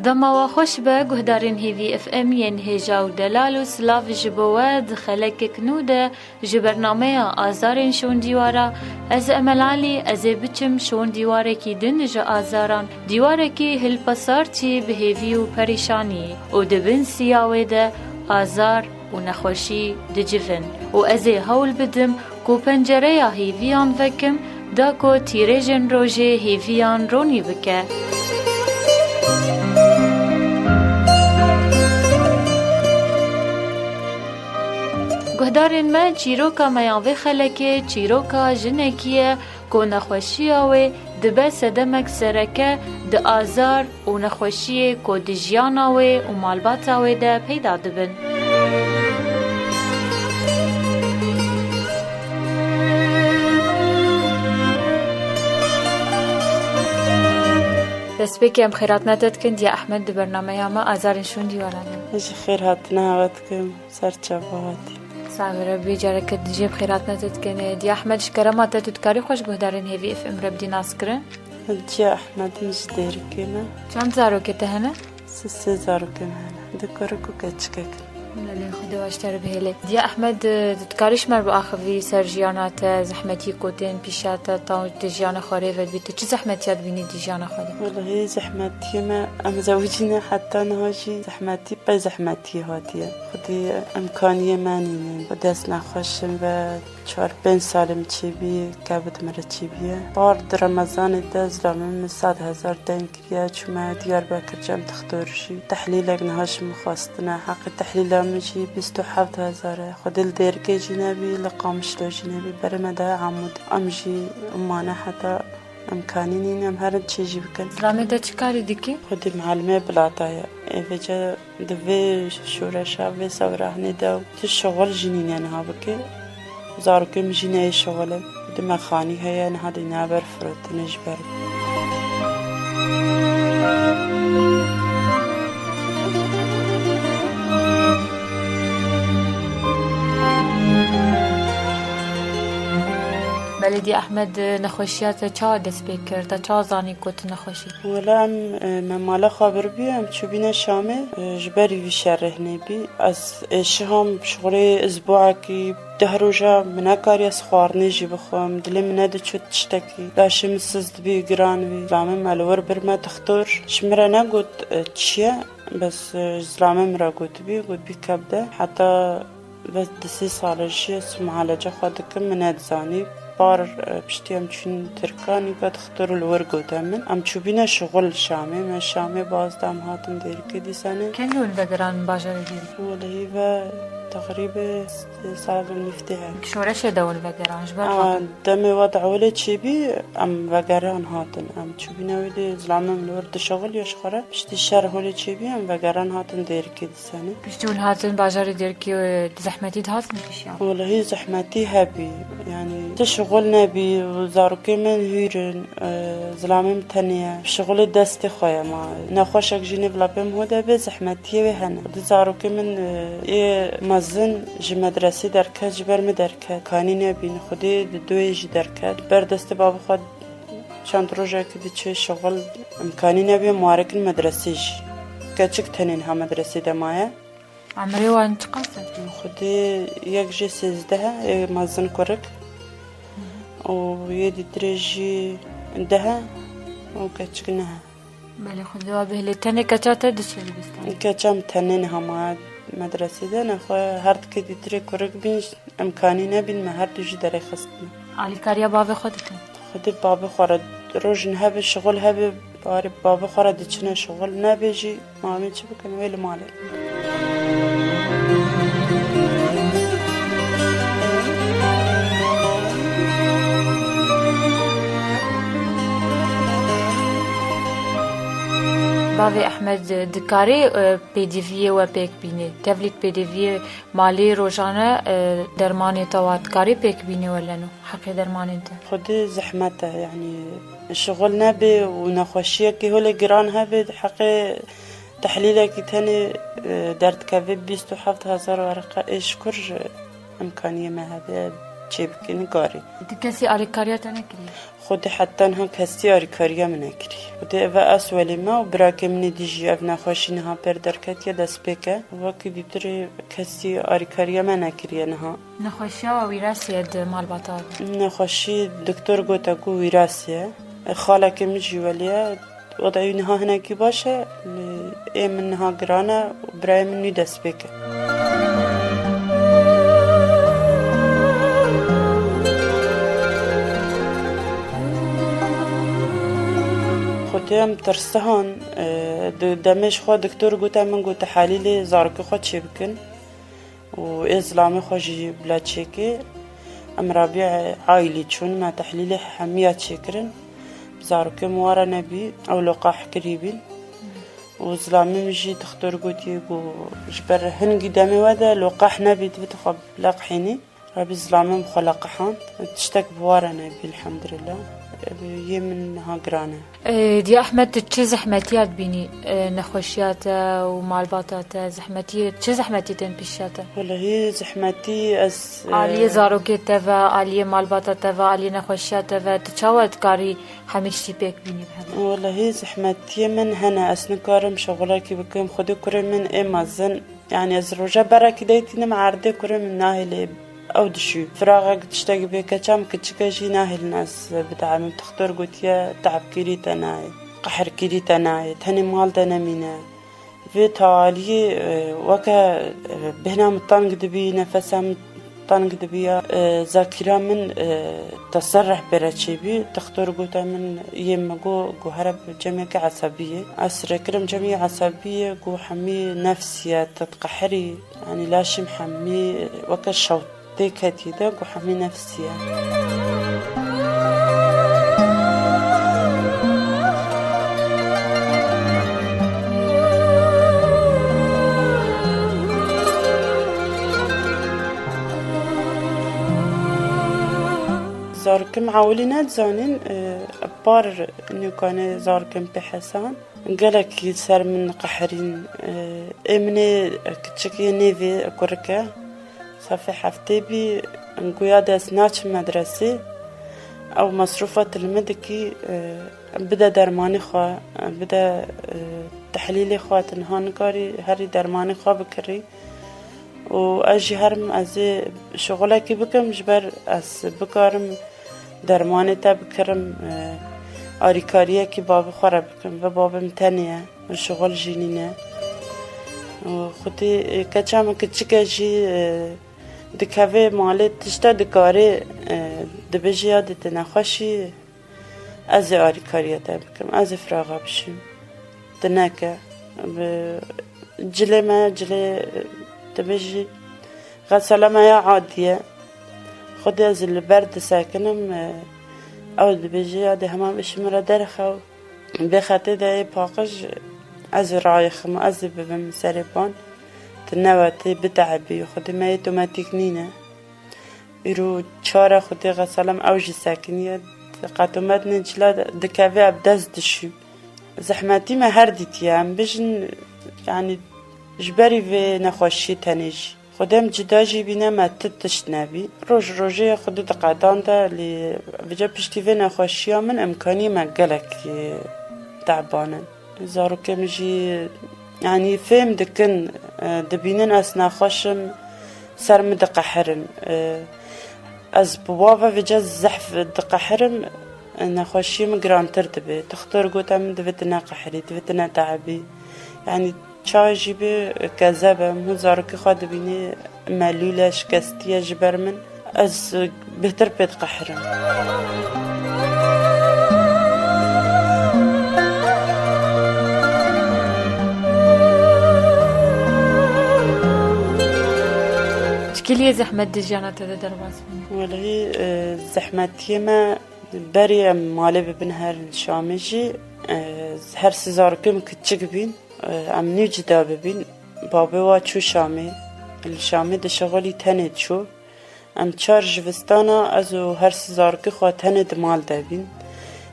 دما خوش به گهدارین هیوی اف ام ین هجا و دلال و سلاف جبواد خلک کنوده جبرنامه آزارین شون دیوارا از املالی از بچم شون دیواره کی دن جا آزاران دیواره کی هل پسار چی به هیوی و پریشانی و دبن سیاوه ده آزار و نخوشی دجفن و از هول بدم کو پنجره یا هیویان وکم دا کو تیرجن روژه هیویان رونی بکه گهدارین من چیروکا میانوی خلکه چیروکا جنکیه که نخوشی آوه دبه سدمک سرکه ده آزار و نخوشی که دجیان آوه و مالبات آوه ده پیدا دبن. دست بکیم خیرات نداد کند یا احمد ده برنامه ما آزارشون دیوارانه. ایش خیر هاتنا هات کم سرچاپا هاتی. صاحب ربی جاره که دیجیب خیرات نداد کنه دی احمد شکرم آتا تودکاری خوش گهدارن هیوی اف ام ربدی ناس کرن؟ دی احمد مجدیر کنه. چند زارو که تهنه؟ 3000 کنه. دکارو کو کچکک. ملي خدا واشتر بهله دي احمد تذكرش مر باخوي سرجيانات زحمتي كوتين بيشات طاو تجيانا خوري فبيت چه زحمتيات بيني تجيانا خوري والله زحمتي ما ام زوجنا حتى نهاجي زحمتي با زحمتي هاتيه خدي امكانيه ماني بدس نخوشم و 4-5 سالم چی بی کبد مرا چی بیه بارد رمضان دز رامم 100,000 دنگریه چما دیار بکر جم تختورشی تحلیلک نهاش مخواستنا حق تحلیل مجي 27,000 خد الديركي جنبي لقامش لو جنبي برمدا عمود امجي امانه حتى امكانيني ام هرد شي جيبكن رامي دا چكاري ديكي خد معلمه بلاطايا فيجا دفي شورشا في سورهني دا الشغل جنين يعني هابكي زاركم جنيه شغله دم خاني هي انا هذه نابر فرت نجبر بلدي احمد نخوشيات چا دست بكر تا چا زاني كوت نخوشي ولا ام مالا خبر بي ام چوبينا شامه جبري في شرهني بي از شهم شغلي اسبوعكي دهروجا مناكاري اسخوارني جي بخوم دلي مناد چوت تشتكي لاشم سزد بي جران بي زلامه مالور برما تختور شمرا نقود تشيا بس زلامه مرا قود بي كبده حتى بس 3 سال جي معالجه خودكم مناد زاني بار بشتيم چون تركاني بدختار الورقو دامن ام چوبينا شغل شامي ما شامي باز دام هاتم دير كدي سنه كنون بقران باجر دي والله و تقريبا سال نفتها شورش دول بقران جبر دمي وضع ولا تشبي ام بقران هاتن ام چوبينا ودي زلامه من ورد شغل يشخره بشتي شهر ولا تشبي ام بقران هاتن دير كدي سنه بشتول هاتن باجر دير كي زحمتي هاتن بشيا والله زحمتي هبي يعني تشغل نبي وزاركي من هيرن زلامم تنيا شغل دستي خويا ما نخوشك جيني بلا بهم هدا بزحمتي وهنا زاركي من مازن جي مدرسه دركه جبر مدركه كاني نبي خدي دوي جي دركه بردست باب خد چند روزه كدي چه شغل امكاني نبي مارك المدرسه جي كچك تنين ها مدرسه دمايا عمري وان تقصد خدي يك جي 16 مازن كرك ويدي درجي عندها وكتشكنها بله خدوا به لتني كچاته دشل بستان كچام تنينها ما مدرسه ده نخو هرد كدي دري كرك بين امكاني نبين ما هرد جي دري خصنا علي كاريا باب خدكم خدي باب خرد روجن هب شغل هب باري باب خرد چنا شغل نبيجي ما مي چبكن ويل مال سلاوی احمد دکاری پدیوی و پیک بینی تبلیت پدیوی مالی روزانه درمانی توات کاری پیک بینی ولا نو حقی درمانی انت خودی زحمته يعني الشغل نبي ونخوشيه كي هو جران هبي حقي تحليلك تاني درد كافي 27,000 ورقة إيش كر إمكانية ما هذا تشيبكي قاري دكسي على كاريات أنا كري خودي حتى انها كستي آریکاریا من اکری خودی و اسولی ما و براکه من دیجی اف نخوشی نها پر درکت یا دست بکه وکی بیتر کستی آریکاریا من اکری نها نخوشیا و ویراسیه مال بطال نخوشی دکتر گوتا کو ویراسیه خاله که مجی ولیه وضعی نها هنکی باشه ای من نها گرانه و برای من نی دست بکه خودم ترسهان دمش خود دکتر گوته من گوته حلیل زارک خود چی بکن و ازلام خوشی بلا چیکی ام رابع عائلی چون ما تحلیل حمیات چیکرن زارک موارا نبی او لقاح قریبین و زلامي مجي دكتور قوتي جبر هنقي دمي ودا لقاح نبي تبتخب لقحيني ربي زلامي مخلقحان تشتك بوارا نبي الحمد لله يمنها قرانه دي احمد تشي زحمتيات بيني نخوشيات ومالباتات زحمتي تشي زحمتي تن بيشاتا والله هي زحمتي از علي زاروكي تفا علي مالباتات تفا علي نخوشيات تفا تشاوت كاري حميشتي بيك بيني بهذا والله هي زحمتي من هنا اسنكارم شغلك بكم خدي كرم من امازن يعني از روجا برك ديتنا معرضه كرم من ناهي او دشو فراغك تشتاق بيك كم كتشكاجي ناهي الناس بتاع تختار قوتيا تعب كيري تناي قحر كيري تناي تاني مال تنامينا في تالي وكا بهنا مطانق دبي نفسها مطانق دبي ذاكرة من تصرح براتشيبي تختار قوتا من يمقو هرب جميع عصبية أسر كرم جميع عصبية قو حمي نفسية تتقحري يعني لاشم حمي وكا الشوط ديكاتي دا قو حمي نفسية زاركم عاولينات زانين بار انو كان زاركم بحسان قالك يسار من قحرين امني كتشكي نيفي اكوركا صافي حفتي بي نقويا داس ناتش مدرسي او مصروفات المدكي بدا درماني خوا بدا تحليلي خوا تنهان كاري هري درماني خوا بكري و اجي هرم از شغلك بكم جبر از بكارم درماني تا بكرم آریکاریه که باب خوره بکن و بابم تنیه و شغل جینینه و خودی کچام کچکه جی دکوه مالی تشتا دکاره دبجی یادت نخوشی از آریکاریه تا بکم از فراغه بشیم دنکه جلی ما جلی دبجی غسله ما یا عادیه خودی از البرد ساکنم او دبجي ده همام اش مرا درخو بخاطر ده باقش از رايخم از ببم سربان تنواتي بتعبي خدي ما اوتوماتيك نينا يرو چاره خدي غسلم اوج ساكنيه قاتمت نجلا دكافي ابدز دشي زحمتي ما هرديت يعني بجن يعني جبري في نخوشي تنجي خودم جداجی بینه متت تشنبی روزی خود دقیقاً دا لی وجا پشتیوه نخوشی من امکانی مگلک تعبانن زارو که میجی يعني فهم دكن دبينن أس ناخوشم سر مدقحرم از بوابا في جز زحف دقحرم ناخوشي مقرانتر دبي تختار قوتا من دفتنا قحري دفتنا تعبي يعني چای جيبي كذابة مو زاركي خاد بيني مالولة شكستية جبر من از بهتر بيت قحرم شكلية زحمة دجانة هذا درباس والله زحمتي ما بري مالي ببن هر شامي جي هر سزاركم كتشك بين امني جدا ببين بابي واتشو شامي الشامي ده شغلي تند شو ام چار جوستانا ازو هر سزاركي خوا تند مال دابين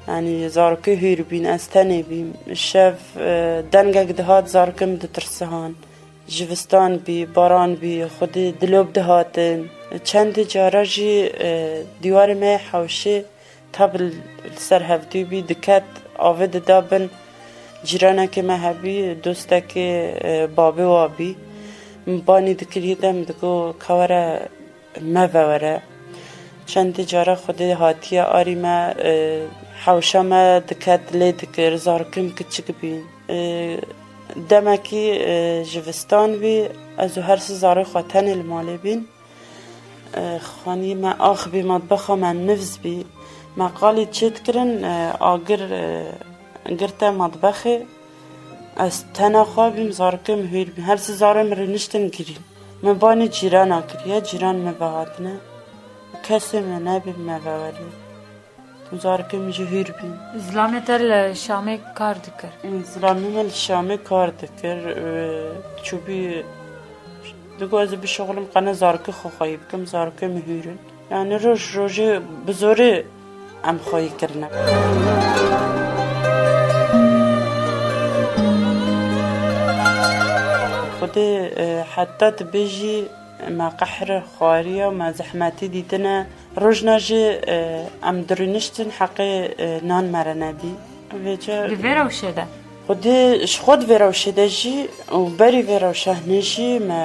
يعني زاركي هير بين استني بين الشاف دنگك دهات زاركم دترسهان جوستان بي باران بي خودي دلوب دهاتن چند جارا جي دیوار ما حوشي تابل سر هفدي بي دكات آوه دابن جيرانا که مهبي دوستا که بابي وابي مباني دكريدم دكو كورا مفورا چند جارا خودي هاتيا آري ما حوشا ما دكات لي دكر زاركم كتشك بين دمكي جوستان بي ازو هرس زاري خواتن المالي بين خاني ما آخ بي مطبخة من نفس بي ما قالي تشيت كرن آگر گرتا مطبخه از تنا خوابیم زارکم هیر بیم هر سی زارم رنشتن گیریم من بانی جیران آکریه جیران مباهاتنه کسی من نبیم مباهالی زارکم جی هیر بیم زلامه تر شامه کار دکر زلامی من شامه کار دکر چوبی دگو از بی شغلم قنه زارکه خواهی بکم زارکم هیرن yani روزی بزوری ام خواهی کرنه خودی حتی تبیجی ما قحر خواريه وما زحماتي ديتنا روجنا جي ام درنشتن حقي نان مرنا بي لفيرا وشدا خودي شخود فيرا وشدا جي وبري فيرا وشهنجي ما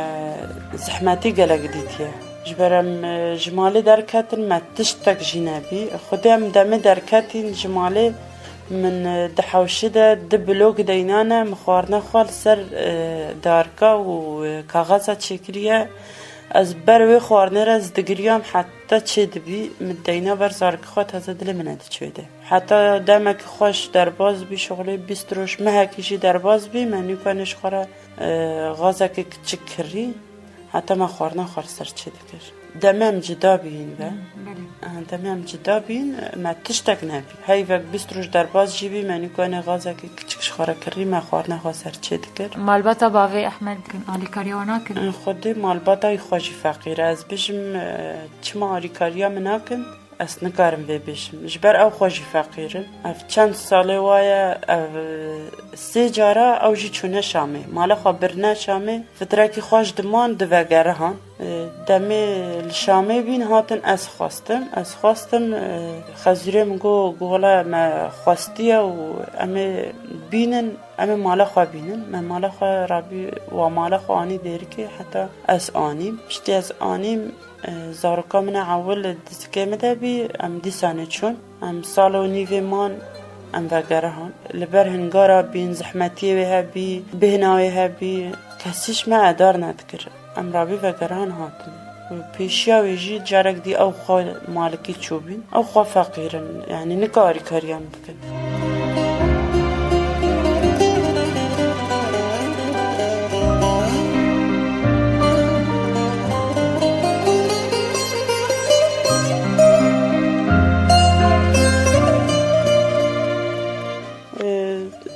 زحماتي قلق ديتيا جبرم جمالي دركاتن ما تشتك جنابي خودي ام دمي دركاتين جمالي من دحوشده دبلوك دينانا مخوارنا خوال سر داركا وكاغازا تشكريا از بروي خوارنا راز دقريام حتى تشد بي مدينا برزارك خوات هذا دل من تشوده حتى دامك خوش درباز بي شغلي بيستروش مهكيشي درباز بي منو كانش خورا غازك تشكري حتى ما خوارنا خوار سر تشدكر دمام جدا بين با دمام جدا بين ما تشتك نبي هاي وقت بيستروش درباز جيبي منو كان غازك كتشكش خورا كري ما خوارنا خوار سر تشدكر مالباتا باوي احمد كن آلي كاريوانا كن خودي مالباتا يخوشي فقير از بجم چما آلي كاريا مناكن اس نكارم بيبشم جبر او خوشي فقيرن اف چند ساله وايا سي جارا او جي چونه شامي مالا خبرنا شامي فتركي خوش دمان دوگرهان دمي الشامي بين هاتن اس خواستم خزيره منگو گولا ما خواستيا و امي بينن امي مالا خوا بينن ما مالا خوا رابي و مالا خوا آني ديركي حتى اس آنيم بشتي اس آنيم زاركا من عول دسكيمه ده بي ام ديسانه چون ام سالو نيفي مان ام وگرهان لبر هنگارا بين زحمتي وها بي بهناوي بي كسيش ما ادار نذكر ام رابي وگرهان هاتن پیشیا ویجی جارك دي او خوا مالكي چوبين او خوا فقيرن يعني نكاري كاريان بكن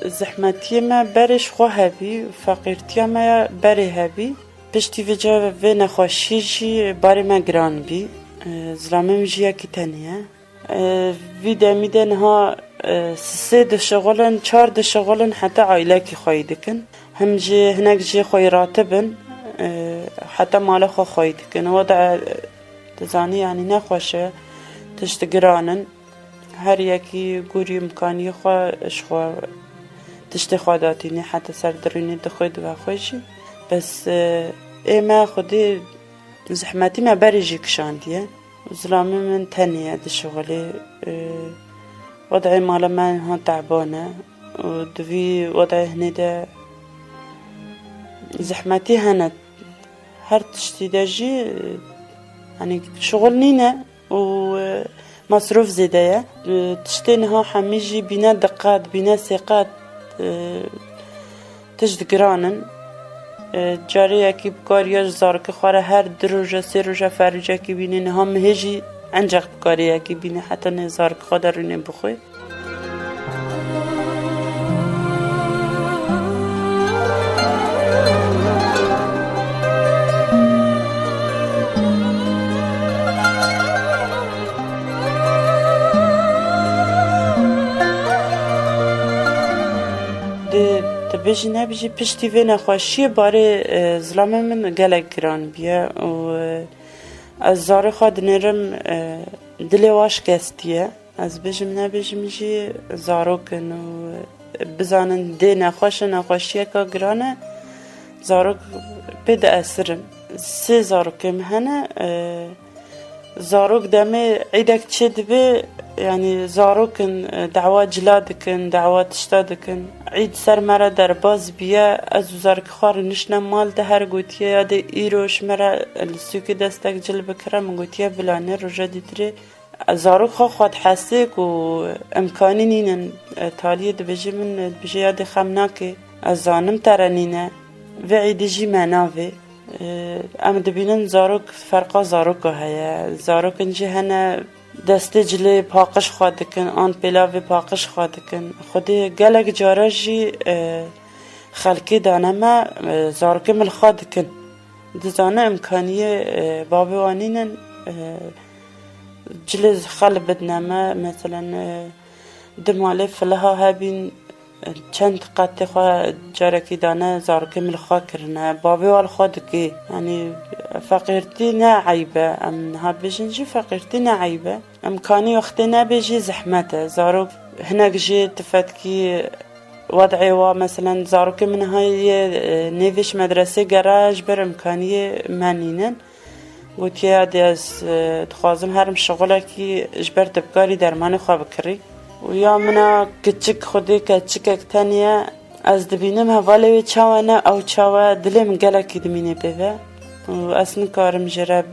زحمتي ما برش خو هبي فقيرتي ما بري هبي پشتی وجا و نخوشیشی باری ما گران بی زلامه مجیا کی تنیه وی دمیدن ها سه دشغلن چهار دشغلن حتی عائله کی خواهیدکن هم جی هنگ جی خوی راتبن حتی مال خو خواهیدکن وضع تزانی یعنی نخوشه تشت گرانن هر یکی گوری امکانی خو اشخوا تشت خواداتینی حتی سر درونی دخوید و خوشی بس اما خودي زحمتي ما بريجي كشانديه زلامي من تانية دي شغلي وضعي مالا ما هون تعبانة ودوي وضعي هنا دا زحمتي هنا هر تشتي داجي يعني شغل نينا ومصروف زيدايا تشتينها حميجي بنا دقات بنا سيقات تجد قرانن جاری اکی بکاریاش زارک خواره هر دروجه سه روجه فریجه کی بینین هم هجی انجق بکاریه که بینه حتی نزار خدا رو نبخوی. بیشی نبیشی پشتی و نخواشی باره ظلم من گلک گران بیه و از زار خود نرم دلی واش کستیه از بیشم نبیشم جی زارو کن و بزانن دی نخواشیه که گرانه زارو بید اثرم 3 زارو کم هنه زاروك دمي عيدك تشد بي يعني زاروكن دعوات جلادكن دعوات تشتادكن عيد سر مرا در باز بيا از زارك خار نشنا مال ده هر گوتيه ياد ايروش مرا السوكي دستك جل بكرم گوتيه بلانه رجا ديتري زاروك خود حسيك و امكاني نينن تاليه دبجي من بجي ياد خمناكي از زانم ترنينه و عيد جي مناوي ام دبینن زاروک فرقا زاروکا هيا زاروک انجي هنا دسته جلي پاقش خادکن آن پیلاوی پاقش خادکن خودی گلک جارا جی خلقی دانما زاروک مل خادکن دزانه امکانیه بابی وانینن جلي خل بدنما مثلا دماله فلها هبین چند قطع خواه جارکی دانه زارکی ملخوا کرنه بابی والخوا دکی یعنی فقیرتی نه عیبه ام ها بجنجی فقیرتی نه عیبه امکانی وقتی نبیجی زحمته زارو هنگ جی تفتکی وضعی و مثلا زاروکی من های نیوش مدرسه گراج بر امکانی منینن گوتی ادی از تخوازم هرم شغله کی اجبر تبکاری درمان خواه بکری و یا منا کچک خودی کچک اکتانیه از دبینم حواله چاوانه او چاوه دلیم گلکی دمینه بیوه و اصلا کارم جرب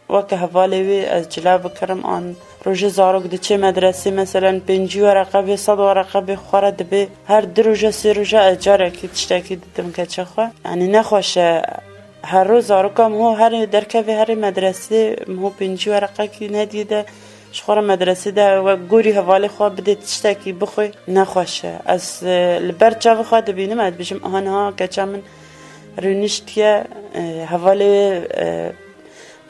وکه حواله از جلاب کرم آن روژه زاروک ده چه مدرسه مثلا 50 ورقه به 100 ورقه به خوره دبه هر 2 روژه 3 روژه اجاره کی تشتکی دتم کچه خواه یعنی نخواشه هر روز زاروکم هو هر درکه هر مدرسه هو 50 ورقه کی ندیده شخور مدرسه ده و گوری حوالی خواه بده تشتکی بخوی نخواشه از لبر چاو خواه دبینم اد بشم آنها کچا من رونشتیه حوالی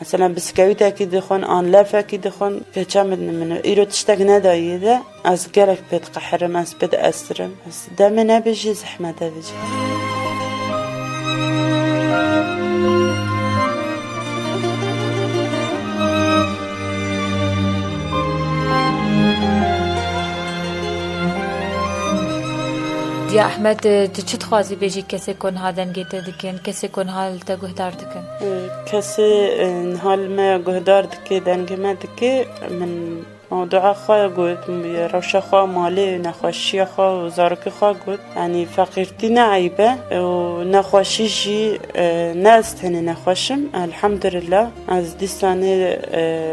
مثلا بسکویت اکی دخون آن لف اکی دخون کچا من ایرو تشتک نداییده از گرک بید قحرم از بید اسرم از دم نبیجی زحمت بجی يا أحمد تشت خوازي بيجي كسي كون هادن جيت دكين كسي كون هال تجهدار دكين كسي هال ما جهدار دكي دنج ما دكي من موضوع خا قلت روشة خا مالي نخوشي خا وزارك خا قلت يعني فقيرتي نعيبة ونخوشي جي ناس هني نخوشم الحمد لله از دي سنة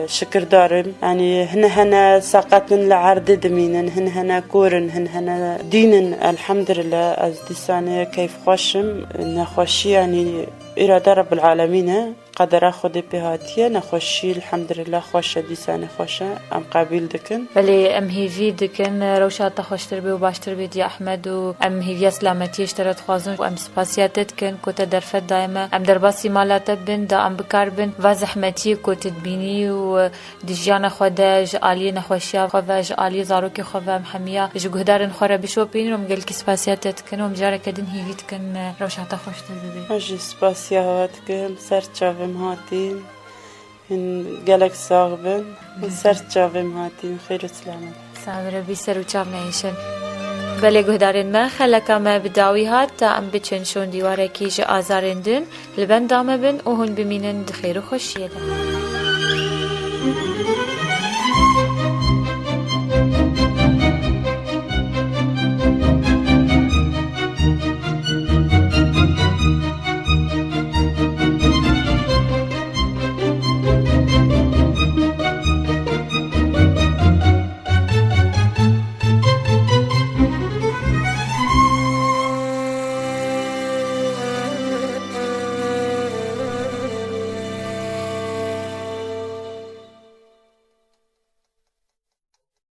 شكر دارم يعني هنا ساقتن لعرض دمينن هنا كورن هنا دينن الحمد لله از دي سنة كيف خوشم نخوشي يعني إرادة رب العالمين قدر خودی بهاتیه نخوشی الحمد لله خوشه دیسانه خوشه ام قابل دکن ولی ام هیوی دکن روشات خوشتر بی و باشتر بی دی احمد و ام هیوی سلامتی اشترت خوازن و ام سپاسیاتت کن کت درفت دائما ام درباسی مالات بن دا ام بکار بن و زحمتی کت بینی و دیجان خوده جالی نخوشیا خواه جالی زاروکی خواه ام حمیا جگهدارن خوره بشو بین رم گل کی سپاسیاتت کن و ام جاره کدین هیویت کن روشات خوشتر بی اجی سپاسیات کن سر چاوم هاتين هن جالك صاغبن سر چاوم هاتين خير وسلامة سامر بي سر وچاو نعيشن بله گهدارن ما خلکا ما بداوی هات تا ام بچن شون دیواره کیج آزارندن لبن دامه بن و هن بمینن دخیر و خوشیه ده